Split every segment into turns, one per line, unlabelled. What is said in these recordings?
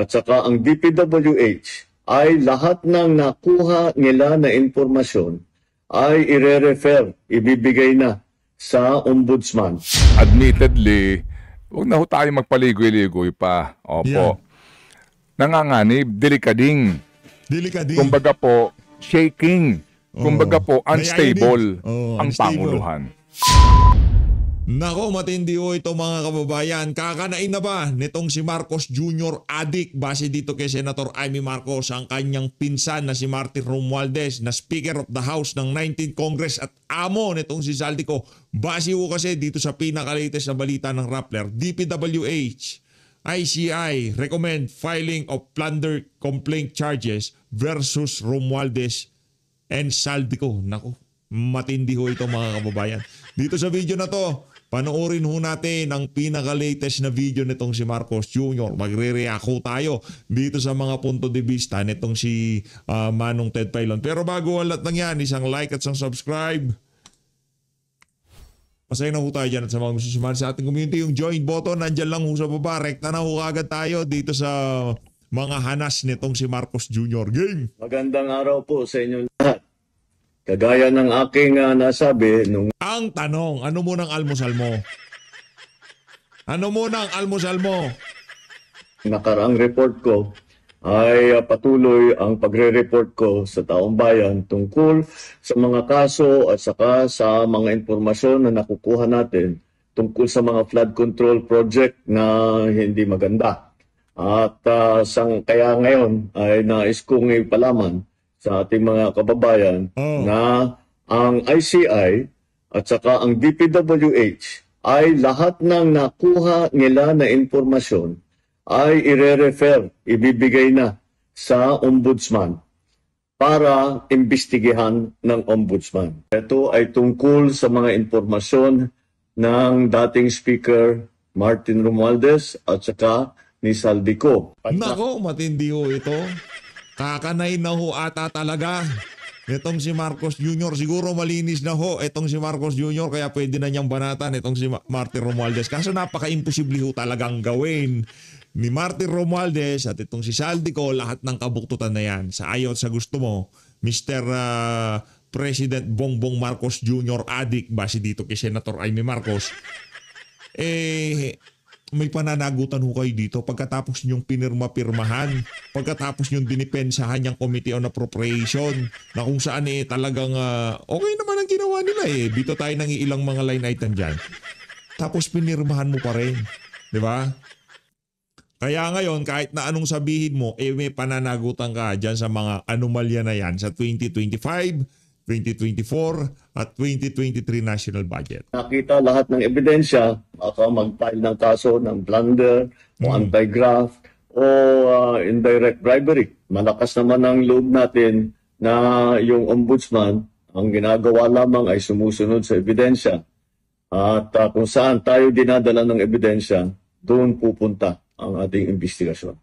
at saka ang DPWH ay lahat ng nakuha nila na informasyon ay ire-refer, ibibigay na sa ombudsman.
Admittedly, huwag na ho tayo magpaligoy-ligoy pa. Opo.
Yeah.
Nanganganib, delikading.
Delikading.
Kumbaga po, shaking. Kumbaga po,
May
unstable
ayun din.
ang
Unstable.
Panguluhan.
Nako, matindi ho ito mga kababayan. Kakanain na ba nitong si Marcos Jr. adik base dito kay Senator Amy Marcos ang kanyang pinsan na si Martin Romualdez na Speaker of the House ng 19th Congress at amo nitong si Zaldico. Base ho kasi dito sa pinaka-latest na balita ng Rappler, DPWH, ICI recommend filing of plunder complaint charges versus Romualdez and Zaldico. Nako, matindi ho ito mga kababayan. Dito sa video na to, panoorin ho natin ang pinaka-latest na video nitong si Marcos Jr. Magre-react ho tayo dito sa mga punto de vista nitong si Manong Ted Pailon. Pero bago ang lahat ng yan, isang like at isang subscribe. Pasaya na ho tayo dyan at sa mga gusto sumali sa ating community. Yung join button, nandyan lang ho sa baba. Rekta na ho agad tayo dito sa mga hanas nitong si Marcos Jr. Game!
Magandang araw po sa inyo lahat. Kagaya ng aking nasabi nung
Ang tanong, ano mo ng almusal mo? Ano mo ng almusal mo?
nakaraang report ko ay patuloy ang pagre-report ko sa taong bayan tungkol sa mga kaso at saka sa mga impormasyon na nakukuha natin tungkol sa mga flood control project na hindi maganda. At kaya ngayon ay nais kong ipalaman sa ating mga kababayan na ang ICI at saka ang DPWH ay lahat ng nakuha nila na informasyon ay ire-refer, ibibigay na sa ombudsman para imbestigahan ng ombudsman. Ito ay tungkol sa mga informasyon ng dating Speaker Martin Romualdez at saka ni Zaldico.
Nako, matindi ho ito. Kakanay na ho ata talaga. Itong si Marcos Jr. siguro malinis na ho itong si Marcos Jr. kaya pwede na niyang banatan itong si Martin Romualdez. Kaso napaka-imposible ho talagang gawin ni Martin Romualdez at itong si Zaldico lahat ng kabuktutan na yan. Sa ayaw at sa gusto mo, Mr. President Bongbong Marcos Jr. adik base dito kay Senator Amy Marcos. May pananagutan ho kayo dito pagkatapos niyong pinirma-pirmahan, pagkatapos niyong dinipensahan yung Committee on Appropriation na kung saan talagang okay naman ang ginawa nila Dito tayo ng ilang mga line item dyan. Tapos pinirmahan mo pa rin. Di ba? Kaya ngayon, kahit na anong sabihin mo, may pananagutan ka dyan sa mga anomalya na yan sa 2025, 2024 at 2023 national budget.
Nakita lahat ng ebidensya, baka mag-file ng kaso ng plunder o anti-graft o indirect bribery. Malakas naman ang loob natin na yung ombudsman, ang ginagawa lamang ay sumusunod sa ebidensya. At kung saan tayo dinadala ng ebidensya, doon pupunta ang ating investigasyon.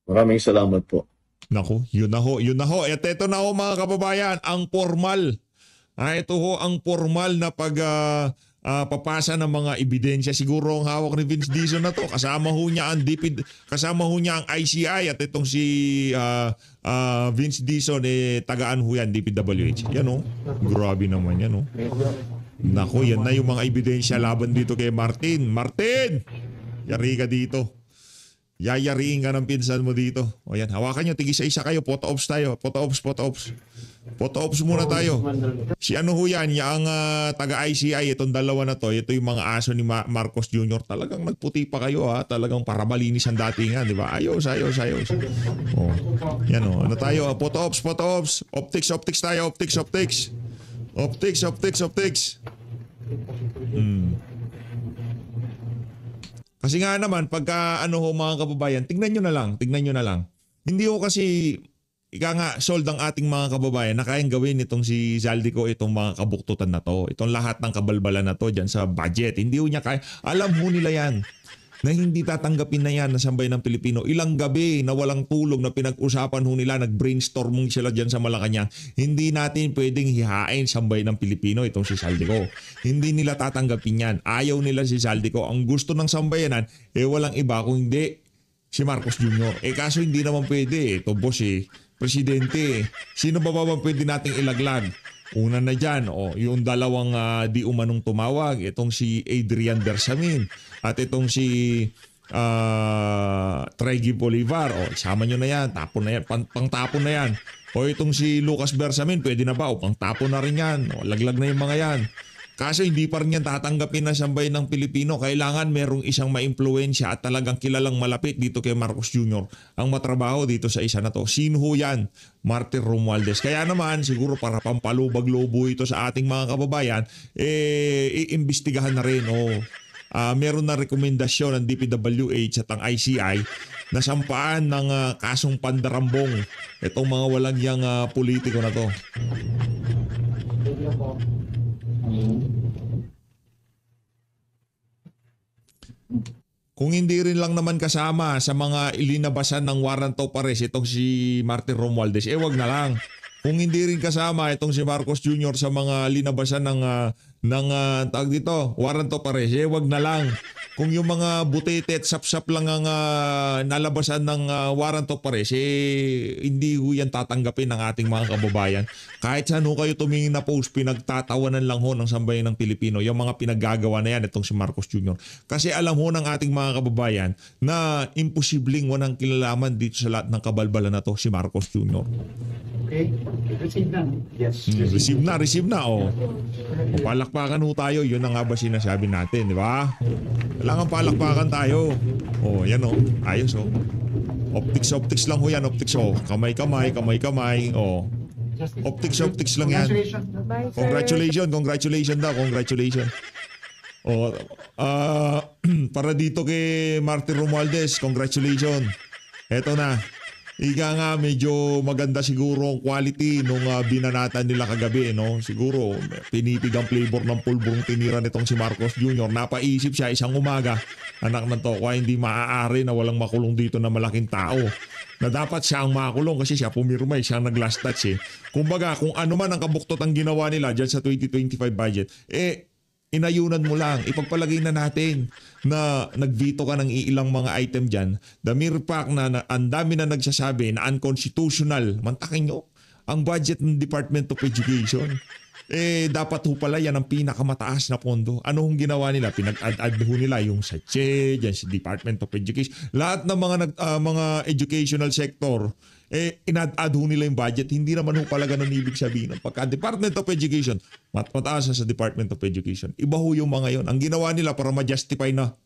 Maraming salamat po.
Naku, yun na ho. At ito na ho mga kababayan, ang formal. Ito ho ang formal na papasa ng mga ebidensya. Siguro ang hawak ni Vince Dizon na to. Kasama ho niya ang ICI at itong si Vince Dizon tagaan ho yan, DPWH. Yan o. Grabe naman yan o. Naku, yan na yung mga ebidensya laban dito kay Martin. Martin! Yari ka dito. Yayariin ka ng pinsan mo dito. O yan, hawakan nyo, tigisa-isa kayo, photo ops tayo. Photo ops muna tayo. Si ano ho yan, yung taga-ICI, itong dalawa na to, ito yung mga aso ni Marcos Jr. Talagang nagputi pa kayo talagang para malinis ang datingan, di ba? Ayos. O, yan o, ano tayo, photo ops. Optics tayo, optics. Kasi nga naman, pagka mga kababayan, tignan nyo na lang. Hindi ko kasi, sold ang ating mga kababayan na kayang gawin itong si Zaldico, itong mga kabuktutan na to, itong lahat ng kabalbalan na to dyan sa budget. Hindi ko niya kaya. Alam ho nila yan na hindi tatanggapin na yan na sambayan ng Pilipino. Ilang gabi na walang tulog na pinag-usapan ho nila, nag-brainstorming sila dyan sa Malacanang. Hindi natin pwedeng hihain sambayan ng Pilipino itong si Zaldico. Hindi nila tatanggapin yan. Ayaw nila si Zaldico. Ang gusto ng sambayanan, walang iba kung hindi si Marcos Jr. Kaso hindi naman pwede. Ito boss presidente. Sino ba pwede nating ilaglag? Una na dyan, yung dalawang di umanong tumawag. Itong si Adrian Bersamin at itong si Tregi Bolivar. Isama nyo na yan. Tapon na yan. Pangtapon na yan. Itong si Lucas Bersamin, pwede na ba? Pangtapon na rin yan. Laglag na yung mga yan. Kaso hindi pa rin yan tatanggapin ng sambayan ng Pilipino. Kailangan merong isang maimpluwensya at talagang kilalang malapit dito kay Marcos Jr. ang matrabaho dito sa isa na to. Sino yan? Martin Romualdez. Kaya naman siguro para pampalubag-lobo ito sa ating mga kababayan, iimbestigahan na rin. Meron na rekomendasyon ng DPWH at ang ICI na sampaan ng kasong pandarambong itong mga walang yang politiko na to. Kung hindi rin lang naman kasama sa mga ilinabasan ng warrant of arrest itong si Martin Romualdez, wag na lang. Kung hindi rin kasama itong si Marcos Jr. sa mga linabasan ng tawag dito, warrant of arrest, wag na lang. Kung yung mga butete at sapsap lang ang nalabasan ng warrant of arrest, hindi ho yan tatanggapin ng ating mga kababayan. Kahit saan ho kayo tumingin na post, pinagtatawanan lang ho ng sambayan ng Pilipino yung mga pinaggagawa na yan itong si Marcos Jr. Kasi alam ho ng ating mga kababayan na imposibleng walang kilalaman dito sa lahat ng kabalbalan na to si Marcos Jr.
Okay? Receive na. Yes.
Receive na. Palakpakan ho tayo. Yun na nga ba sinasabi natin, di ba? Kailangan palakpakan tayo. Yan ayos Optics lang ho yan. Optics Kamay-kamay. Optics lang yan. Congratulations daw. Para dito kay Martin Romualdez, congratulations. Eto na. Ika nga medyo maganda siguro ang quality nung binanatan nila kagabi, no? Siguro pinipig ang flavor ng pulbong tinira nitong si Marcos Jr. Napaisip siya isang umaga, anak ng tokwa, hindi maaari na walang makulong dito na malaking tao. Na dapat siya ang makulong kasi siya pumirma, siya ang nag-last touch Kumbaga, kung ano man ang kabuktot ang ginawa nila dyan sa 2025 budget, inayunan mo lang. Ipagpalagay na natin na nag-veto ka ng ilang mga item dyan. The mere fact na ang dami na nagsasabi na unconstitutional. Mantakin nyo, ang budget ng Department of Education. Dapat ho pala yan ang pinakamataas na pondo. Ano hong ginawa nila? Pinag-add ho nila yung sa CHE, dyan sa Department of Education. Lahat ng mga educational sector, in-add ho nila yung budget. Hindi naman ho pala ganun ibig sabihin. Pagka Department of Education, mataas sa Department of Education. Iba ho yung mga yon. Ang ginawa nila para ma-justify na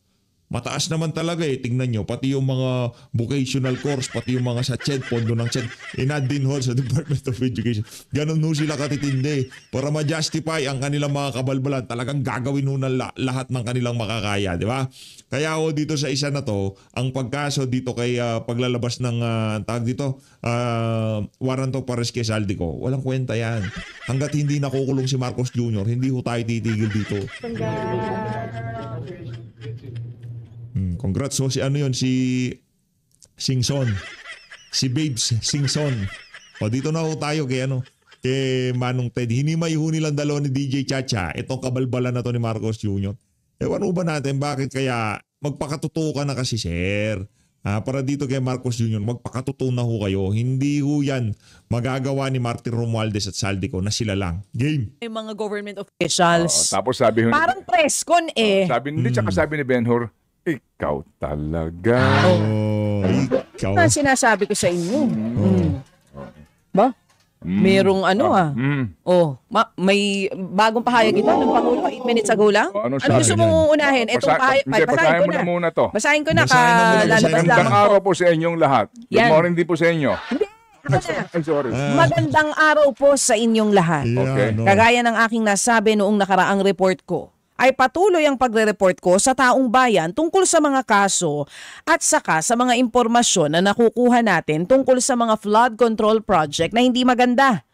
mataas naman talaga Tingnan nyo, pati yung mga vocational course, pati yung mga sa CHED, pondo ng CHED, in-add din ho sa Department of Education. Ganun ho sila katitindi. Para ma-justify ang kanilang mga kabalbalan, talagang gagawin ho na lahat ng kanilang makakaya, di ba? Kaya ho dito sa isa na to, ang pagkaso dito kay paglalabas ng warrant of arrest kay Saldico, walang kwenta yan. Hanggat hindi nakukulong si Marcos Jr., hindi ho tayo titigil dito. Congrats. So si Singson. Si Babes Singson. Dito na ho tayo kay Manong Ted. Hinimay ho nilang dalawa ni DJ Chacha itong kabalbalan na to ni Marcos Jr. Ewan ho ba natin bakit kaya magpakatotoo ka na kasi, sir? Para dito kay Marcos Jr., magpakatotoo na ho kayo. Hindi ho yan magagawa ni Martin Romualdez at Saldico na sila lang. Game.
Yung mga government officials.
Tapos sabi
parang presscon
sabi ni Ben-Hur, ikaw talaga.
Ikaw.
Ano sinasabi ko sa inyo? Ba? Merong may bagong pahayag ito ng Pangulo 8 minutes ago lang.
Ano
gusto mong unahin? Itong pahayag.
Basahin mo na muna to.
Basahin ko na.
Basahin mo muna.
Magandang araw po sa inyong lahat. Good
Yan.
morning din po sa inyo.
Ay,
sorry.
Magandang araw po sa inyong lahat.
Okay.
Kagaya ng aking nasabi noong nakaraang report ko, ay patuloy ang pagre-report ko sa taong bayan tungkol sa mga kaso at saka sa mga impormasyon na nakukuha natin tungkol sa mga flood control project na hindi maganda.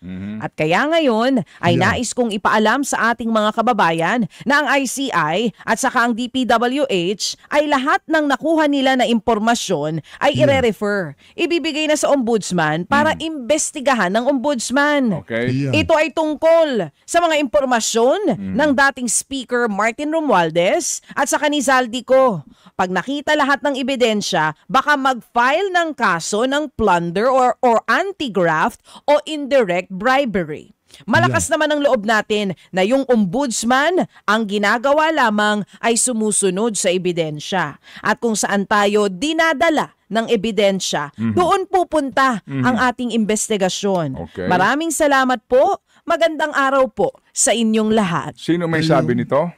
At kaya ngayon ay nais kong ipaalam sa ating mga kababayan na ang ICI at saka ang DPWH ay lahat ng nakuha nila na impormasyon ay ire-refer. Ibibigay na sa ombudsman para imbestigahan ng ombudsman.
Okay.
Ito ay tungkol sa mga impormasyon ng dating speaker Martin Romualdez at saka ni Saldico. pag nakita lahat ng ebidensya, baka mag-file ng kaso ng plunder or anti-graft o indirect bribery. Malakas naman ang loob natin na yung ombudsman ang ginagawa lamang ay sumusunod sa ebidensya. At kung saan tayo dinadala ng ebidensya, doon pupunta ang ating investigasyon.
Okay.
Maraming salamat po. Magandang araw po sa inyong lahat.
Sino may sabi nito?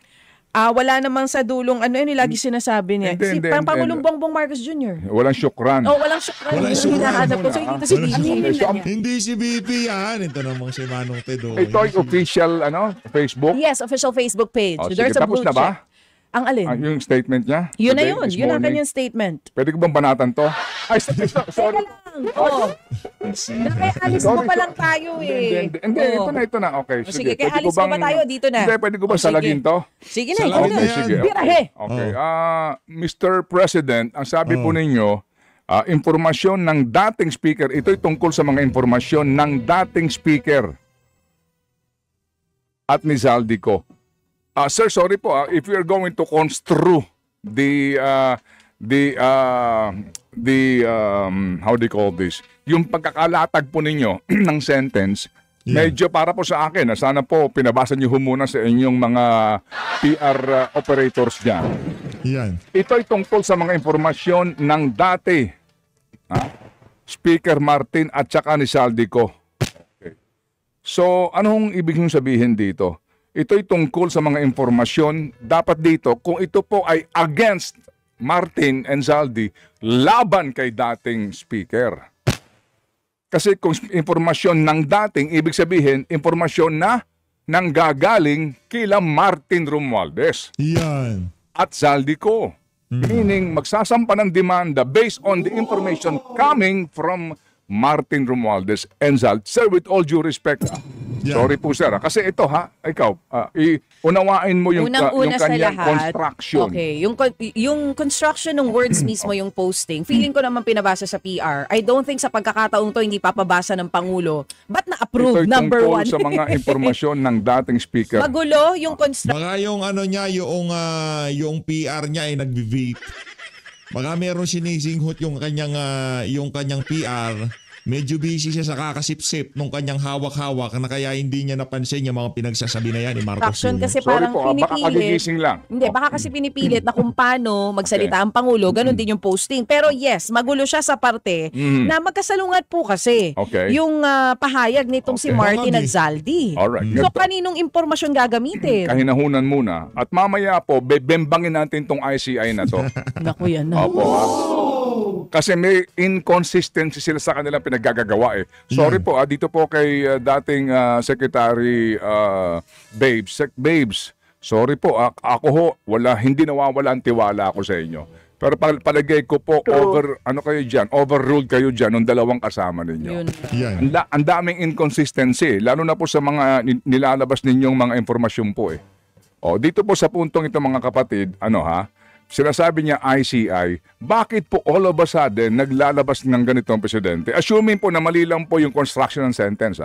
Wala namang sa dulong ano yun, lagi sinasabi niya.
Hindi,
Si
hindi,
Pangulong
hindi.
Bongbong Marcos Jr.
Walang syukran.
Oh, walang syukran.
Walang
Yung
syukran
hinahanap ko.
muna,
So, dito
ah.
si
Walang
Bibi.
Okay, so,
Hindi si BP yan. Ito namang si Manong Tedo.
ito ay official Facebook.
Yes, official Facebook page.
Oh, sige,
There's a
tapos
blue
na ba?
check. Ang alin?
Yung statement niya?
Yun na
Today,
yun.
this
Yun ang
morning.
kanyang statement.
Pwede ko bang banatan to? Ay, sorry.
Oo. Nakaialis mo pa lang tayo eh.
Hindi,
Oo.
ito na. Okay,
O,
sige.
sige, kaya
Pwede ko
alis mo ba tayo? Dito na.
Hindi, pwede ko ba
O, sige.
salagin to?
Sige na,
Salagin
ikaw
na
na.
yan.
Sige.
Birahe.
Okay. Mr. President, ang sabi po ninyo, impormasyon ng dating speaker, ito'y tungkol sa mga impormasyon ng dating speaker at ni Zaldico. Sir, sorry po, if we are going to construe the how do you call this? Yung pagkakalatag po ninyo ng sentence, medyo para po sa akin, sana po pinabasa niyo muna sa inyong mga PR operators dyan.
Yan.
Ito ay tungkol sa mga impormasyon ng dati Speaker Martin at saka ni Zaldico. Okay. So, anong ibig niyong sabihin dito? Ito'y tungkol sa mga impormasyon. Dapat dito, kung ito po ay against Martin and Zaldi, laban kay dating speaker. Kasi kung impormasyon ng dating, ibig sabihin, impormasyon na nanggagaling kila Martin Romualdez
Yan.
at Zaldico. Meaning, magsasampa ng demanda based on the information coming from Martin Romualdez and Zald. Sir, with all due respect,
Yeah.
sorry po sir, kasi ito ikaw, unawain mo yung, yung
Unang-una sa
kanyang
lahat,
construction.
okay, yung construction ng words mismo, yung posting, feeling ko naman pinabasa sa PR. I don't think sa pagkakataong to hindi papabasa ng Pangulo. Ba't na-approve?
Ito'y
Number
tungkol
one.
sa mga impormasyon ng dating speaker.
Magulo yung construction.
Baka yung ano niya, yung PR niya ay nagvi-vape. Baka meron sinisinghot yung kanyang PR. Medyo busy siya sa kakasip-sip nung kanyang hawak-hawak na kaya hindi niya napansin yung mga pinagsasabi na yan ni Marcos
Construction
Jr.
kasi
Sorry
parang
po, baka
pinipilit.
kagigising lang.
Hindi, baka kasi pinipilit na kung paano magsalita ang Pangulo, ganun din yung posting. Pero yes, magulo siya sa parte na magkasalungat po kasi
Okay.
yung pahayag nitong si
Okay.
Martin
Tama,
at Zaldi.
Alright.
So
Ganito.
kaninong impormasyon gagamitin?
Kahinahunan muna. At mamaya po, bembangin natin tong ICI na to.
Naku yan na.
Opo. Kasi may inconsistency sila sa kanilang pinaggagawa eh. Sorry po, dito po kay dating Secretary Babes. Babes, sorry po, ako ho, hindi nawawala ang tiwala ako sa inyo. Pero palagay ko po, overruled kayo dyan ng dalawang kasama ninyo.
Yun.
Yan.
Ang daming inconsistency, lalo na po sa mga nilalabas ninyong mga informasyon po eh. Dito po sa puntong ito mga kapatid, sinasabi niya ICI, bakit po all of a sudden naglalabas ng ganitong presidente? Assuming po na mali lang po yung construction ng sentence,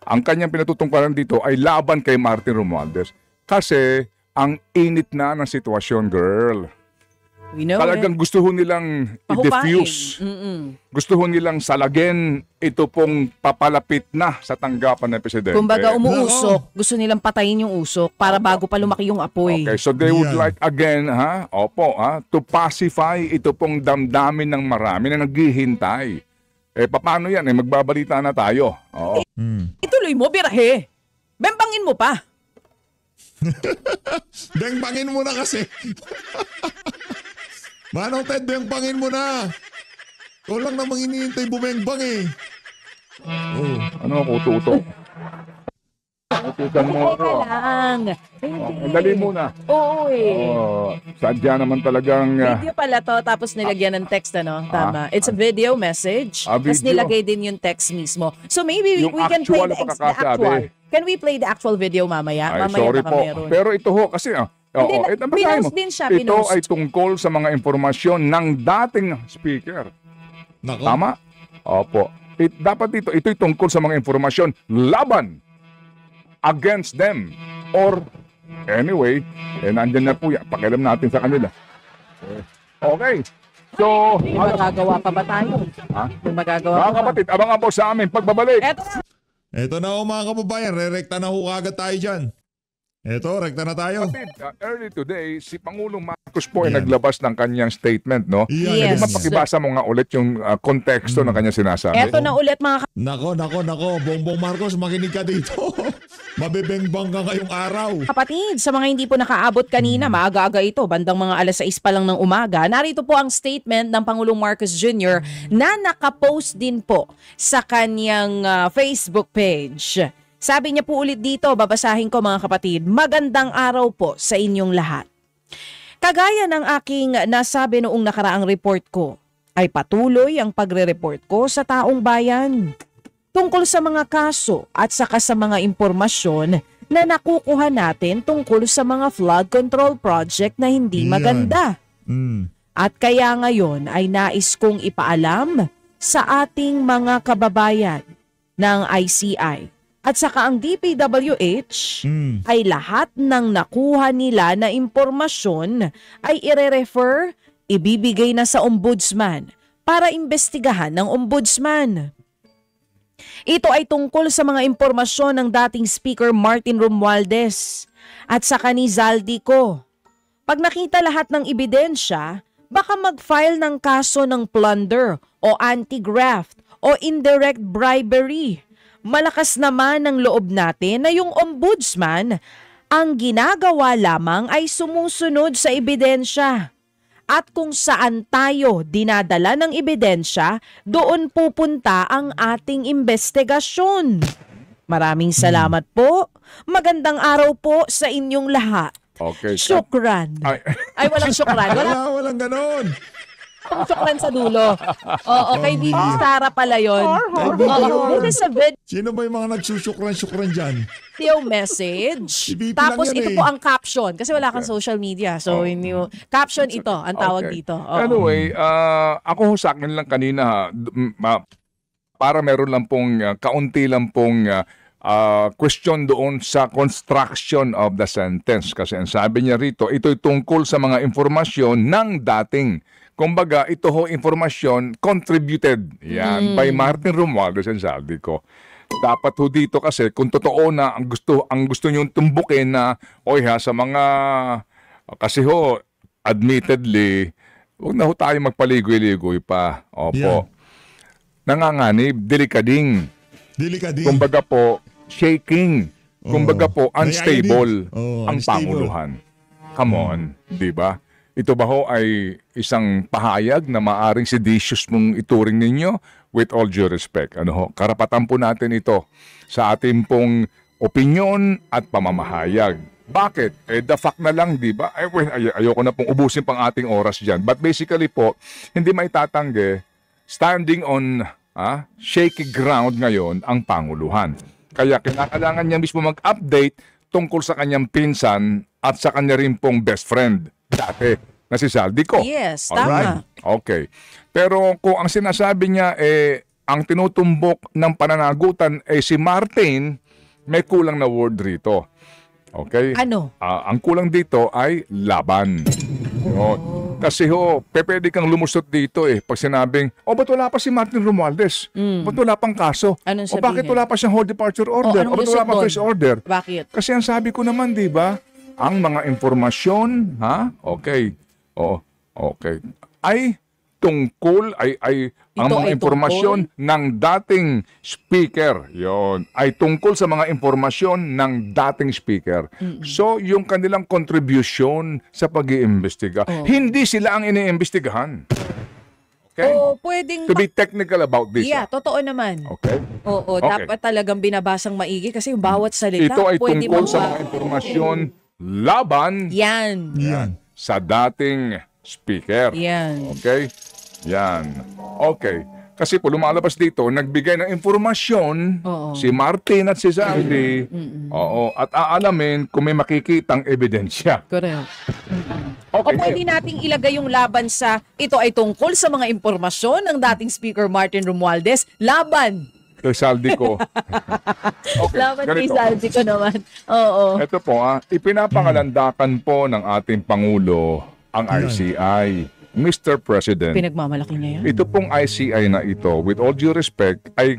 ang kanyang pinatutungkalan dito ay laban kay Martin Romualdez. Kasi ang init na ng sitwasyon, girl.
We know
Talagang gusto ho nilang i-diffuse. Gusto ho nilang salagin ito pong papalapit na sa tanggapan ng presidente.
Kumbaga umuusok, gusto nilang patayin yung usok para bago pa lumaki yung apoy.
Okay, so they would
Yan.
like again, to pacify ito pong damdamin ng marami na naghihintay. Paano yan? Magbabalita na tayo. Oo.
Ituloy mo, birahe. Bembangin mo pa.
Bengpangin mo na kasi. Manong Ted, bengpangin mo na. Ikaw lang namang iniintay bumengbang eh. Oh.
Ano, kututo? Kututan mo ako.
Teka lang. Hindi.
Dali muna.
Oo eh.
Sadya naman talagang...
Video pala to, tapos nilagyan ng text, ano? Tama. It's a video message. Tapos
video.
nilagay din yung text mismo. So maybe
Yung
we can play
actual
the
pagkakasabi.
actual. Can we play the actual video mamaya?
Ay,
Mamaya
sorry
baka
po.
meron.
Pero ito ho, kasi...
Hindi,
basahin
pinost
mo.
din siya,
Ito
pinost.
ay tungkol sa mga impormasyon ng dating speaker.
Nako.
Tama? Opo. Dapat ito'y tungkol sa mga informasyon laban against them. Or, anyway, nandyan na po yan. Pakialam natin sa kanila. Okay. So,
May magagawa pa ba tayo?
Ha?
May magagawa
mga
pa ba?
kapatid, abangan po sa amin pagbabalik.
Eto na.
Ito na ho mga kababayan, re-rekta na ho agad tayo dyan. Ito, rekta na tayo.
Kapatid, early today, si Pangulong Marcos po ay
Yan.
naglabas ng kanyang statement, no?
Yan.
Yes.
Pwede mapakibasa mo nga ulit yung konteksto ng kanyang sinasabi.
Eto na ulit mga
Nako. Bongbong Marcos, makinig ka dito. Mabibengbang ka ngayong araw.
kapatid, sa mga hindi po nakaabot kanina, maaga-aga ito, bandang mga alas 6 pa lang ng umaga, narito po ang statement ng Pangulong Marcos Jr. na nakapost din po sa kanyang Facebook page. Sabi niya po ulit dito, babasahin ko mga kapatid, magandang araw po sa inyong lahat. Kagaya ng aking nasabi noong nakaraang report ko, ay patuloy ang pagre-report ko sa taong bayan tungkol sa mga kaso at saka sa mga impormasyon na nakukuha natin tungkol sa mga flood control project na hindi
Yan.
maganda.
Mm.
At kaya ngayon ay nais kong ipaalam sa ating mga kababayan ng ICI at saka ang DPWH
Mm.
ay lahat ng nakuha nila na impormasyon ay ire-refer, ibibigay na sa ombudsman para imbestigahan ng ombudsman. Ito ay tungkol sa mga impormasyon ng dating Speaker Martin Romualdez at saka ni Zaldico. Pag nakita lahat ng ebidensya, baka mag-file ng kaso ng plunder o anti-graft o indirect bribery. Malakas naman ang loob natin na yung ombudsman ang ginagawa lamang ay sumusunod sa ebidensya. At kung saan tayo dinadala ng ebidensya, doon pupunta ang ating investigasyon. Maraming salamat po. Magandang araw po sa inyong lahat.
Okay.
Syukran. Ay, walang syukran.
Walang ganon.
Walang syukran sa dulo. Oo, kay Bibi Sara pala yun. Oo, this is a
Sino ba yung mga nagsusyukran-syukran dyan?
video message.
Si Bibi
Tapos
lang yan
ito
eh.
po ang caption. Kasi wala kang social media. So, caption ito, ang tawag
Okay.
dito. Oo.
Anyway, ako ho sa akin lang kanina, para meron lang pong, kaunti lang pong question doon sa construction of the sentence. Kasi ang sabi niya rito, ito'y tungkol sa mga informasyon ng dating. Kumbaga, ito ho informasyon contributed yan by Martin Romualdez and Zaldico. Dapat ho dito kasi kung totoo na ang gusto niyong tumbukin na sa mga kasi ho admittedly wag na ho tayo magpaligoy-ligoy pa. Opo.
Yeah.
Nanganganib, delikading. Kumbaga po, shaking. Kumbaga po, unstable ang panguluhan. Come on, di ba? Ito ba ho ay isang pahayag na maaring seditious mong ituring ninyo? With all due respect, karapatan po natin ito sa ating pong opinyon at pamamahayag. Bakit? The fact na lang, di ba? Ayoko na pong ubusin pang ating oras dyan. But basically po, hindi maitatanggi, standing on shaky ground ngayon ang Panguluhan. Kaya kinakailangan niya mismo mag-update tungkol sa kanyang pinsan at sa kanya rin pong best friend dati na si Zaldico.
Yes,
Alright?
tama.
Okay. Pero kung ang sinasabi niya ang tinutumbok ng pananagutan si Martin, may kulang na word rito. Okay?
Ano?
Ang kulang dito ay laban. Kasi pwede kang lumusot dito pag sinabing, ba't wala pa si Martin Romualdez? Ba't wala pang kaso?
Anong
O bakit
sabihin?
wala pa siyang hold departure order?
anong
O ba't wala
lusot
pa
doon?
first order?
Bakit?
Kasi ang sabi ko naman, di ba, ang mga informasyon, okay, okay, ay tungkol, ang
Ito
mga
ay
impormasyon ng dating speaker, yon ay tungkol sa mga impormasyon ng dating speaker. So, yung kanilang contribution sa pag-iimbestiga, hindi sila ang iniimbestigahan. Okay?
O pwedeng...
To be technical about this.
Yeah, totoo naman.
Okay?
Oo,
Okay.
dapat talagang binabasang maigi kasi yung bawat salita
Ito ay
pwede
tungkol sa
mga...
mga impormasyon laban
Yan.
sa dating speaker.
Yan.
Okay? Yan. Okay. Kasi po lumalabas dito, nagbigay ng informasyon si Martin at si Zaldi. Oo. At aalamin kung may makikitang ebidensya.
Correct. O
Okay.
pwede nating ilagay yung laban sa ito ay tungkol sa mga impormasyon ng dating Speaker Martin Romualdez. Laban.
Kay Zaldi ko. Okay.
Laban kay
Ganito.
Zaldi ko naman. Oo.
Ito po, ipinapangalandakan po ng ating Pangulo ang ICI. Mr. President,
Pinagmamalaki niya yan.
ito pong ICI na ito, with all due respect, ay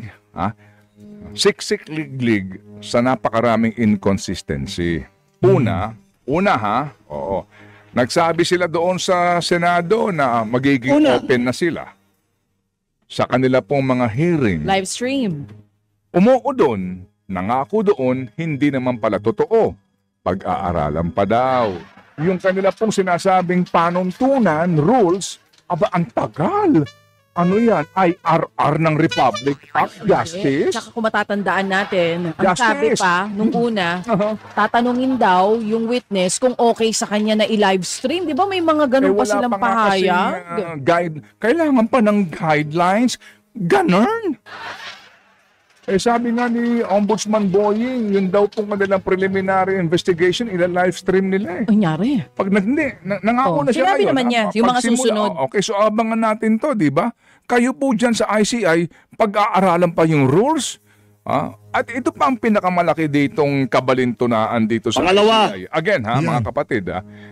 siksik-liglig sa napakaraming inconsistency. Una ha, oo. Nagsabi sila doon sa Senado na magiging open na sila sa kanila pong mga hearing.
Live stream.
Umuo doon, nangako doon, hindi naman pala totoo. Pag-aaralan pa daw. Yung kanila pong sinasabing panuntunan, rules, aba ang tagal. Ano yan? IRR ng Republic Act Justice?
Tsaka kung matatandaan natin, ang
Justice.
sabi pa, nung una,
Uh-huh.
tatanungin daw yung witness kung okay sa kanya na i-live stream. Di ba may mga ganun pa
wala
silang
pa nga kasing,
pahayag?
guide. Kailangan pa ng guidelines. Ganun. Sabi nga ni Ombudsman Boying, yun daw pong kanilang preliminary investigation, ila-live stream nila eh.
Ang nangyari.
Pag nangako na siya
Sinabi
ngayon.
naman niya,
ah,
yung mga
pagsimula,
susunod.
Okay, so abangan natin to, di ba? Kayo po dyan sa ICI, pag-aaralan pa yung rules. At ito pa ang pinakamalaki ditong kabalintunaan dito sa
Pangalawa.
ICI. Again, mga kapatid,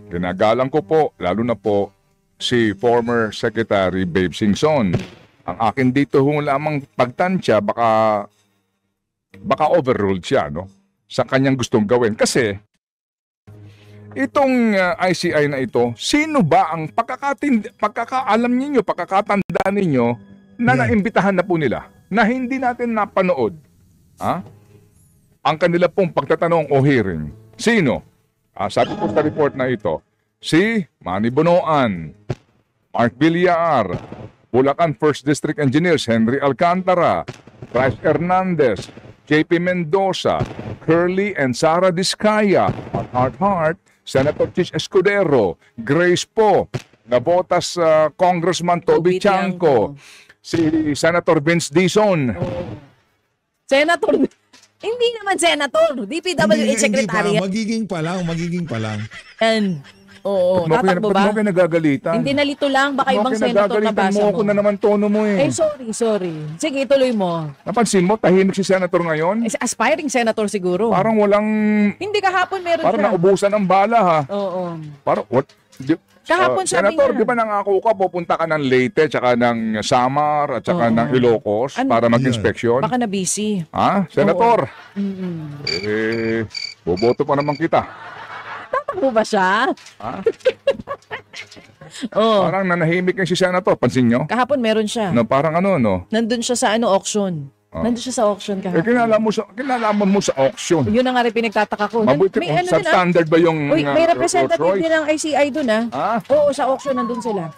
ginagalang ko po, lalo na po, si former Secretary Babe Singson. Ang akin dito lamang pagtansya, baka overruled siya, no? Sa kanyang gustong gawin. Kasi, itong ICI na ito, sino ba ang pagkakaalam ninyo, pagkakatandaan ninyo na naimbitahan na po nila na hindi natin napanood? Ang kanila pong pagtatanong o hearing. Sino? Sabi po sa report na ito, si Manny Bonoan, Mark Villar, Bulacan 1st District Engineers Henry Alcantara, Bryce Hernandez, JP Mendoza, Curly and Sara Discaya, Heart, Senator Chis Escudero, Grace Po, Nabotas Congressman Toby Chanco, si Senator Vince Dizon.
Senator, hindi naman senator, DPWH Secretary.
Magiging pa lang.
And, oo,
Ba't
tatakbo
mo
ba?
kayo nagagalitan?
Hindi nalito lang, baka ibang
Bakit
senator na
nagagalitan
basa
mo
mo.
ako na naman tono mo eh.
Sorry. Sige, ituloy mo.
Napansin mo, tahimik si Senator ngayon?
Aspiring senator siguro.
Parang walang,
Hindi kahapon meron
parang
siya.
naubusan ng bala ha.
Oo.
Parang, what?
Kahapon sabi
Senator,
niya.
di ba nangako ka, pupunta ka ng Leyte, tsaka ng Samar, at tsaka ng Ilocos para mag-inspeksyon?
Baka na busy.
Ha? Senator? Boboto pa naman kita.
Tatakbo ba siya?
Ha?
Oo.
Parang nanahimik yung si Senator, pansin nyo?
Kahapon meron siya.
No, parang ano, no?
Nandun siya sa auction. Nandun siya sa auction kahapon.
Kinalaman mo sa auction.
Yun ang nga rin pinagtataka ko.
Mabuti
May
kung
ano din
substandard ba yung
Uy, may representative
Rolls-Royce?
din ng ICI dun
Ah?
Oo, sa auction nandun sila.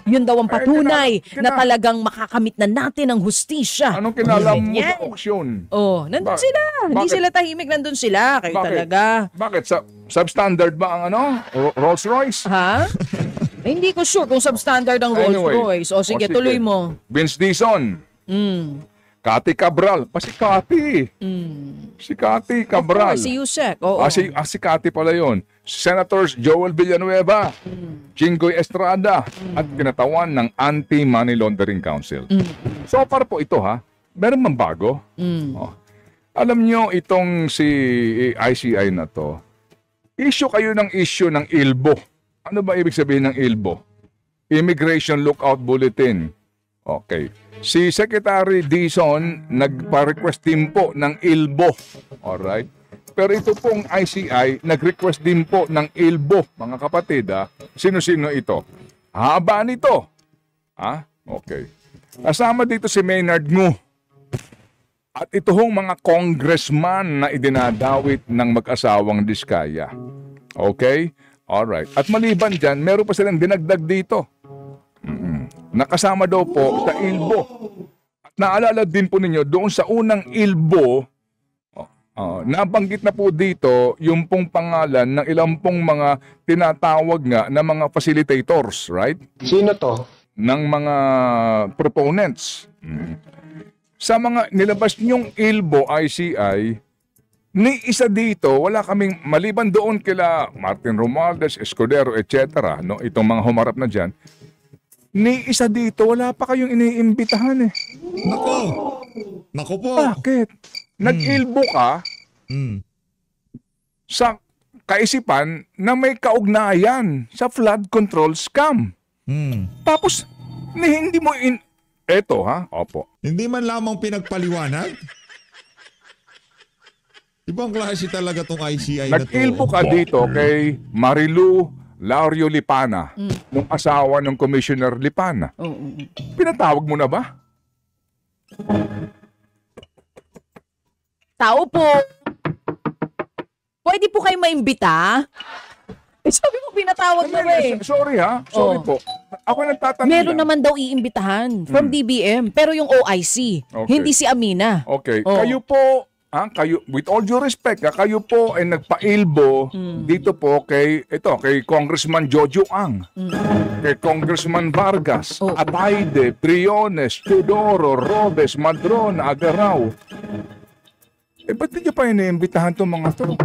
Yun daw ang patunay na talagang makakamit na natin ang hustisya.
Anong kinalaman mo sa
Yan.
auction?
Oh, nandun
Ba-
sila. Hindi
bakit?
sila tahimik, nandun sila. Kayo talaga.
Bakit? Substandard ba ang ano? Rolls-Royce?
Ha? Hindi ko sure kung substandard ang
Anyway.
Rolls-Royce. O sige, tuloy mo.
Vince Dizon. Cathy Cabral. Si Cathy. Si Cathy Cabral.
Si Yusek. Oo.
Si Cathy pala yun. Senators Joel Villanueva, Chingoy Estrada, at kinatawan ng Anti-Money Laundering Council. So far po ito meron mang bago. Oh. Alam nyo, itong si ICI na to, issue kayo ng ILBO. Ano ba ibig sabihin ng ILBO? Immigration Lookout Bulletin. Okay. Si Secretary Dizon nagpa-request din po ng ILBO. Alright? Pero ito pong ICI, nag-request din po ng ILBO, mga kapatid. Sino-sino ito? Haba nito. Okay. Kasama dito si Maynard Ngu. At ito hong mga congressman na idinadawit ng mag-asawang Diskaya. Okay? Alright. At maliban dyan, meron pa silang dinagdag dito. Nakasama daw po sa ILBO. At naalala din po ninyo, doon sa unang ILBO, nabanggit na po dito yung pong pangalan ng ilang pong mga tinatawag nga na mga facilitators, right?
Sino to?
Ng mga proponents. Sa mga nilabas niyong ILBO, ICI, ni isa dito, wala kaming, maliban doon kila Martin Romualdez, Escudero, etc., no? Itong mga humarap na dyan, ni isa dito, wala pa kayong iniimbitahan eh.
Nako po.
Bakit? Nag-ILBO ka sa kaisipan na may kaugnayan sa flood control scam. Tapos, hindi mo Eto ha? Opo.
Hindi man lamang pinagpaliwanag. Ibang klase talaga tong ICI na to.
Nag-ilbo ka dito kay Marilu Laurio Lipana, nung asawa ng Commissioner Lipana. Pinatawag mo na ba?
Tao po. Pwede po kayo maimbita? Sabi mo, pinatawag na ba eh.
Sorry ha. Sorry po. Ako nagtatanong
Meron
lang.
naman daw iimbitahan from DBM, pero yung OIC,
Okay.
hindi si Amina.
Okay.
Oh.
Kayo po, with all due respect, kayo po ay nagpailbo dito po kay Congressman Jojo Ang, kay Congressman Vargas, Ataide, Briones, Teodoro, Robes, Madron, Agaraw. Ba't di niyo pa iniimbitahan itong mga to?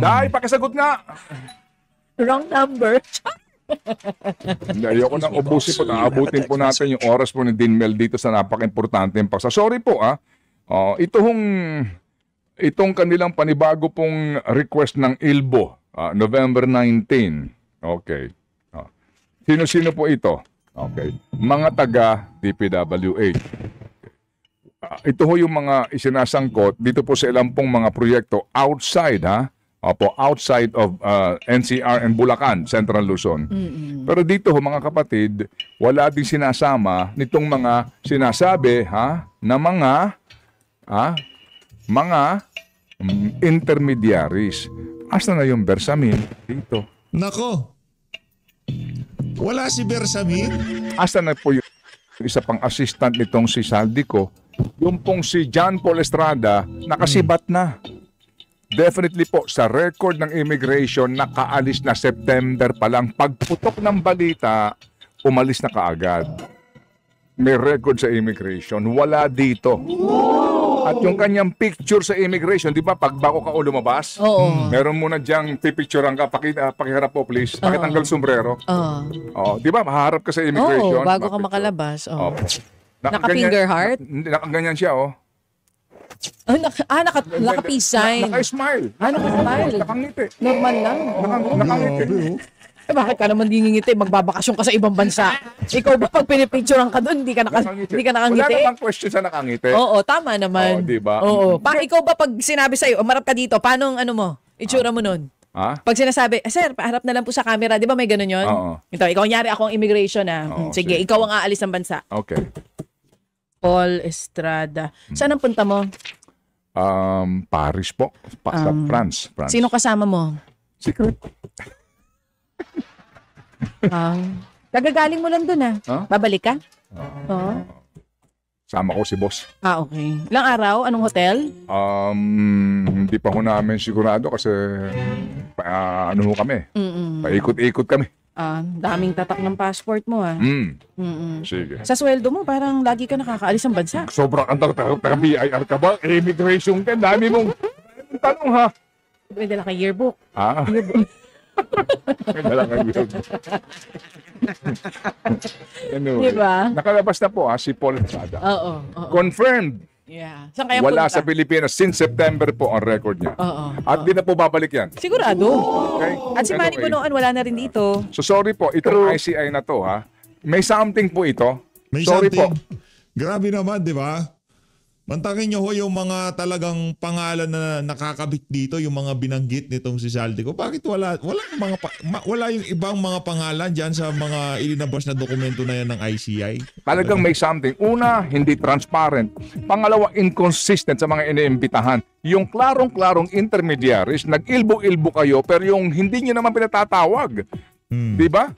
Dahil, pakisagot nga.
Wrong number.
Hindi, ayoko nang ubusin po. Naabutin po natin yung oras po ni Dinmel dito sa napaka-importante yung paksa. Sorry po itong kanilang panibago pong request ng ILBO, November 19. Okay. Sino-sino po ito? Okay. Mga taga DPWH. Ito ho yung mga isinasangkot dito po sa ilang pong mga proyekto outside outside of NCR and Bulacan, Central Luzon. Pero dito ho mga kapatid, wala din sinasama nitong mga sinasabi na mga intermediaries. Asa na yung Bersamin dito?
Nako. Wala si Bersamin?
Asa na po yung isa pang assistant nitong si Saldico? Yung pong si John Paul Estrada, nakasibat na. Definitely po, sa record ng immigration, nakaalis na September pa lang. Pagputok ng balita, umalis na kaagad. May record sa immigration. Wala dito. At yung kanyang picture sa immigration, di ba, pag bago ka o lumabas, meron muna diyang pipicturean ka. Pakiharap po, please. Pakitanggal sombrero. Di ba, maharap ka sa immigration.
Bago ka makalabas.
Naka-finger
heart?
Nakaganyan siya,
Naka-peace sign.
Naka-smile.
Naka-smile.
Nakangiti.
Normal lang.
Nakangiti.
Bakit ka naman ngingiti? Magbabakasyon ka sa ibang bansa. Ikaw ba pag pinipicturean ka doon, hindi ka nakangiti?
Wala namang question sa nakangiti.
Oo, tama naman.
Diba?
Oo. Ikaw ba pag sinabi sa'yo, umarap ka dito, paano mo? Itsura mo nun? Pag sinasabi, sir, paharap na lang po sa camera, di ba may ganun yun?
Oo.
Ikaw nyari akong immigration sige, ikaw ang aalis ng bansa.
Okay.
Paul Estrada. Saan ang punta mo?
Paris po. Sa France.
Sino kasama mo?
Secret.
Gagagaling mo lang dun Babalik ka? Oo.
Sama ko si boss.
Okay. Ilang araw? Anong hotel?
Hindi pa ho namin sigurado kasi kami. Paikot-ikot kami.
Daming tatak ng passport mo
Sige.
Sa sweldo mo, parang lagi ka nakakaalis ng bansa.
Sobrang BIR ka ba? Immigration ka. Dami mong tanong ha.
Pwede lang kay yearbook.
Dala kang yearbook. Anyway,
Diba?
nakalabas na po si Paul Estrada.
Oo.
Confirmed.
Yeah. Saan kaya
Wala
punta?
sa Pilipinas since September po ang record niya. At di na po babalik yan.
Sigurado.
Okay?
At si Manny
Anyway,
Bonoan, wala na rin dito.
So sorry po, itong ICI na to may something po ito.
May
Sorry
something.
po.
Grabe naman, di ba? Mantakin nyo ho yung mga talagang pangalan na nakakabit dito, yung mga binanggit nitong si Saldico. Bakit wala yung ibang mga pangalan dyan sa mga ilinabas na dokumento na yan ng ICI?
Talagang may something. Una, hindi transparent. Pangalawa, inconsistent sa mga iniimbitahan. Yung klarong-klarong intermediaries, nag-ilbo-ilbo kayo, pero yung hindi nyo naman pinatatawag. Di ba?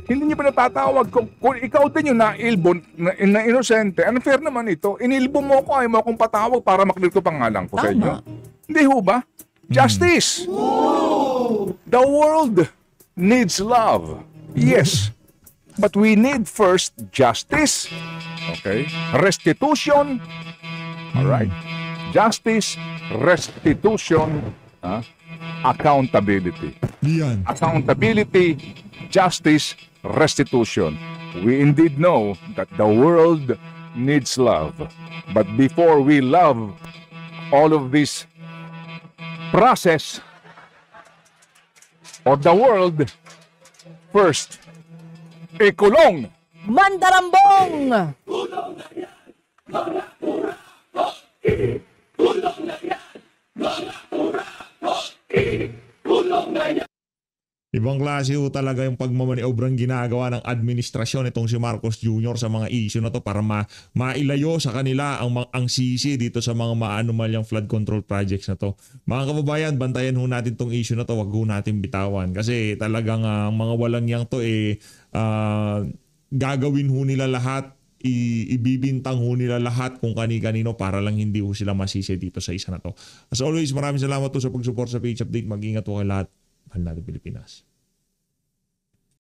Hindi niyo pinatatawag. Kung ikaw din yung na-ilbo, na inosente, unfair naman ito. Inilbo mo ko, ayaw mo akong patawag para maklir ko pangalan ko sa inyo. Hindi ho ba? Justice! The world needs love. Yes. But we need first justice. Okay? Restitution. Alright. Justice, restitution, accountability.
Yan.
Accountability, justice, restitution. We indeed know that the world needs love. But before we love all of this process of the world, first. Ikulong!
Mandarambong!
Ibang klase ho talaga yung pagmamaniobrang ginagawa ng administrasyon itong si Marcos Jr. sa mga issue na to para mailayo sa kanila ang sisi dito sa mga maanumalyang flood control projects na to. Mga kababayan, bantayan ho natin tong issue na to, wag ho natin bitawan kasi talagang mga walang yang to gagawin ho nila lahat, ibibintang ho nila lahat kung kani-kanino para lang hindi ho sila masisi dito sa isa na to. As always, maraming salamat po sa pag-support sa PH Update. Mag-ingat po kayo lahat. Mahal natin Pilipinas.